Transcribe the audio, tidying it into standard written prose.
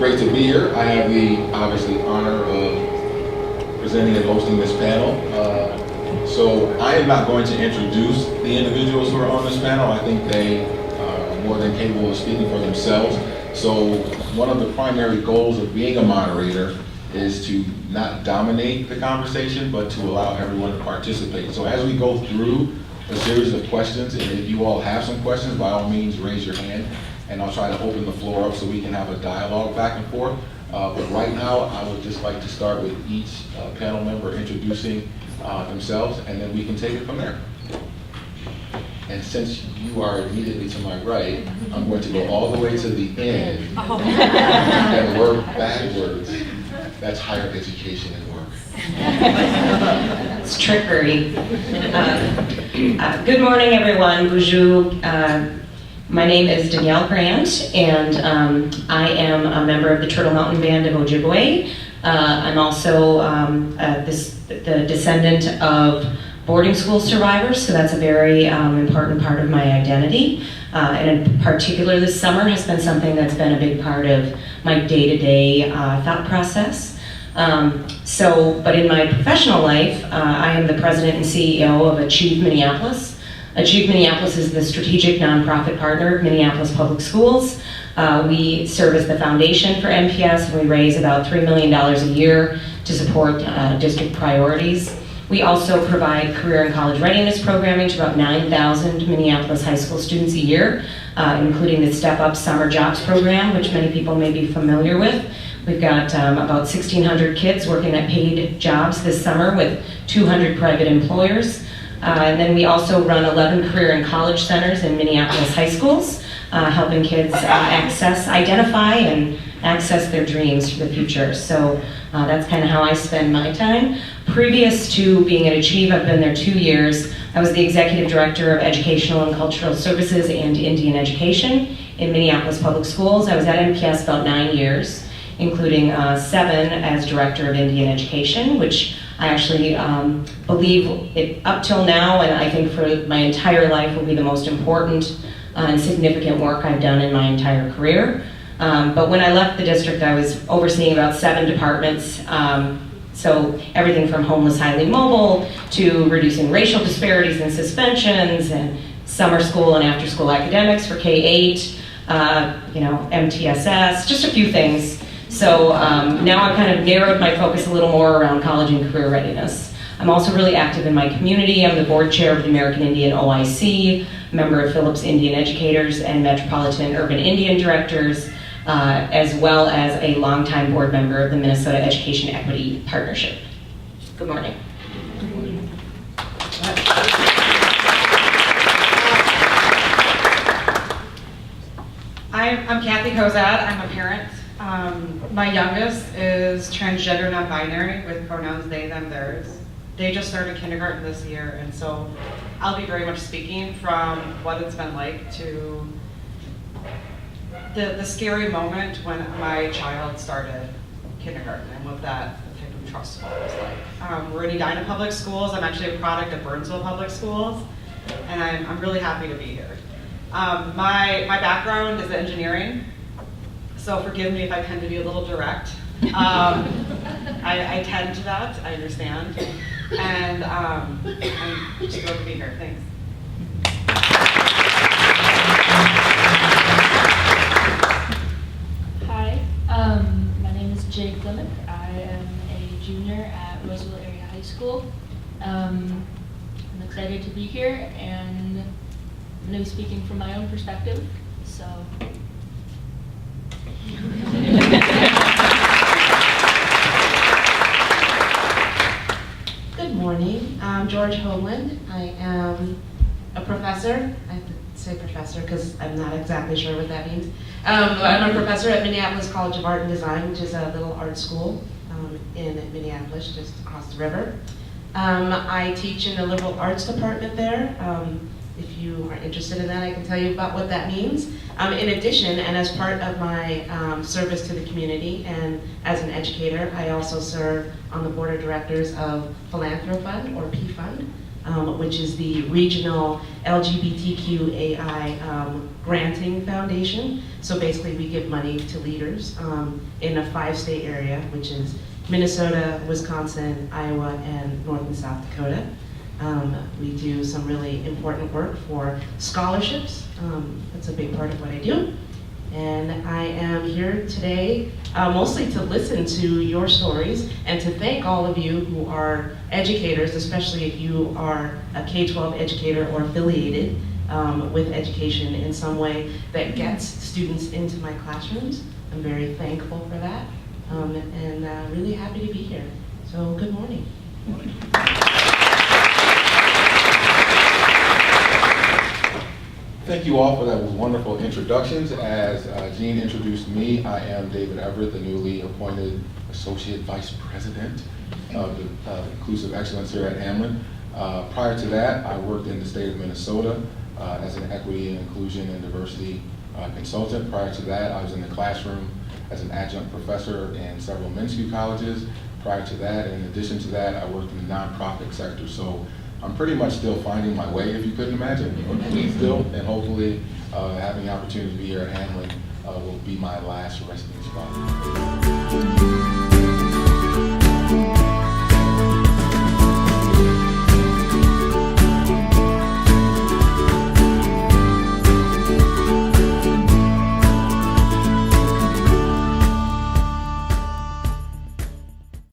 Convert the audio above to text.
great to be here. I have the, obviously, honor of presenting and hosting this panel. So I am not going to introduce the individuals who are on this panel. I think they are more than capable of speaking for themselves. So one of the primary goals of being a moderator is to not dominate the conversation, but to allow everyone to participate. So as we go through a series of questions, and if you all have some questions, by all means raise your hand, and I'll try to open the floor up so we can have a dialogue back and forth. But right now, I would just like to start with each panel member introducing themselves, and then we can take it from there. And since you are immediately to my right, I'm going to go all the way to the end and work backwards. That's higher education and work. It's trickery. Good morning, everyone. Bonjour. My name is Danielle Grant, and I am a member of the Turtle Mountain Band of Ojibwe. I'm also the descendant of boarding school survivors, so that's a very important part of my identity. And in particular, this summer has been something that's been a big part of my day-to-day thought process. But in my professional life, I am the president and CEO of Achieve Minneapolis. Achieve Minneapolis is the strategic nonprofit partner of Minneapolis Public Schools. We serve as the foundation for MPS, and we raise about $3 million a year to support district priorities. We also provide career and college readiness programming to about 9,000 Minneapolis high school students a year, including the Step Up Summer Jobs program, which many people may be familiar with. We've got about 1,600 kids working at paid jobs this summer with 200 private employers. And then we also run 11 career and college centers in Minneapolis high schools, helping kids identify and access their dreams for the future. So that's kind of how I spend my time. Previous to being at Achieve, I've been there 2 years. I was the executive director of Educational and Cultural Services and Indian Education in Minneapolis Public Schools. I was at MPS about 9 years, including 7 as director of Indian Education, which I actually believe it up till now, and I think for my entire life, will be the most important and significant work I've done in my entire career. But when I left the district, I was overseeing about 7 departments. So everything from homeless highly mobile to reducing racial disparities and suspensions and summer school and after school academics for K-8, MTSS, just a few things. So now I've kind of narrowed my focus a little more around college and career readiness. I'm also really active in my community. I'm the board chair of the American Indian OIC, member of Phillips Indian Educators and Metropolitan Urban Indian Directors, as well as a longtime board member of the Minnesota Education Equity Partnership. Good morning. I'm Kathy Kozad. I'm a parent. My youngest is transgender non-binary with pronouns they, them, theirs. They just started kindergarten this year, and so I'll be very much speaking from what it's been like to the scary moment when my child started kindergarten and what that type of trust fall was like. We're in Edina Public Schools. I'm actually a product of Burnsville Public Schools, and I'm really happy to be here. My background is engineering, so forgive me if I tend to be a little direct. I tend to that, I understand. And I'm just thrilled to be here, thanks. Hi, my name is Jake Lemon. I am a junior at Roseville Area High School. I'm excited to be here, and I'm going to be speaking from my own perspective, so. Good morning. I'm George Homeland. I am a professor. I have to say professor because I'm not exactly sure what that means. I'm a professor at Minneapolis College of Art and Design, which is a little art school in Minneapolis, just across the river. I teach in the liberal arts department there. If you are interested in that, I can tell you about what that means. In addition, and as part of my service to the community and as an educator, I also serve on the board of directors of Philanthro Fund, or P Fund, which is the regional LGBTQAI granting foundation. So basically we give money to leaders in a 5-state area, which is Minnesota, Wisconsin, Iowa, and North and South Dakota. We do some really important work for scholarships. That's a big part of what I do. And I am here today mostly to listen to your stories and to thank all of you who are educators, especially if you are a K-12 educator or affiliated with education in some way that gets students into my classrooms. I'm very thankful for that and really happy to be here. So good morning. Thank you all for that wonderful introductions. As Jean introduced me, I am David Everett, the newly appointed Associate Vice President of the Inclusive Excellence here at Hamline. Prior to that, I worked in the state of Minnesota as an equity and inclusion and diversity consultant. Prior to that, I was in the classroom as an adjunct professor in several Minsky colleges. Prior to that, and in addition to that, I worked in the nonprofit sector. So I'm pretty much still finding my way, if you couldn't imagine, still, and hopefully having the opportunity to be here at Hamline will be my last resting spot.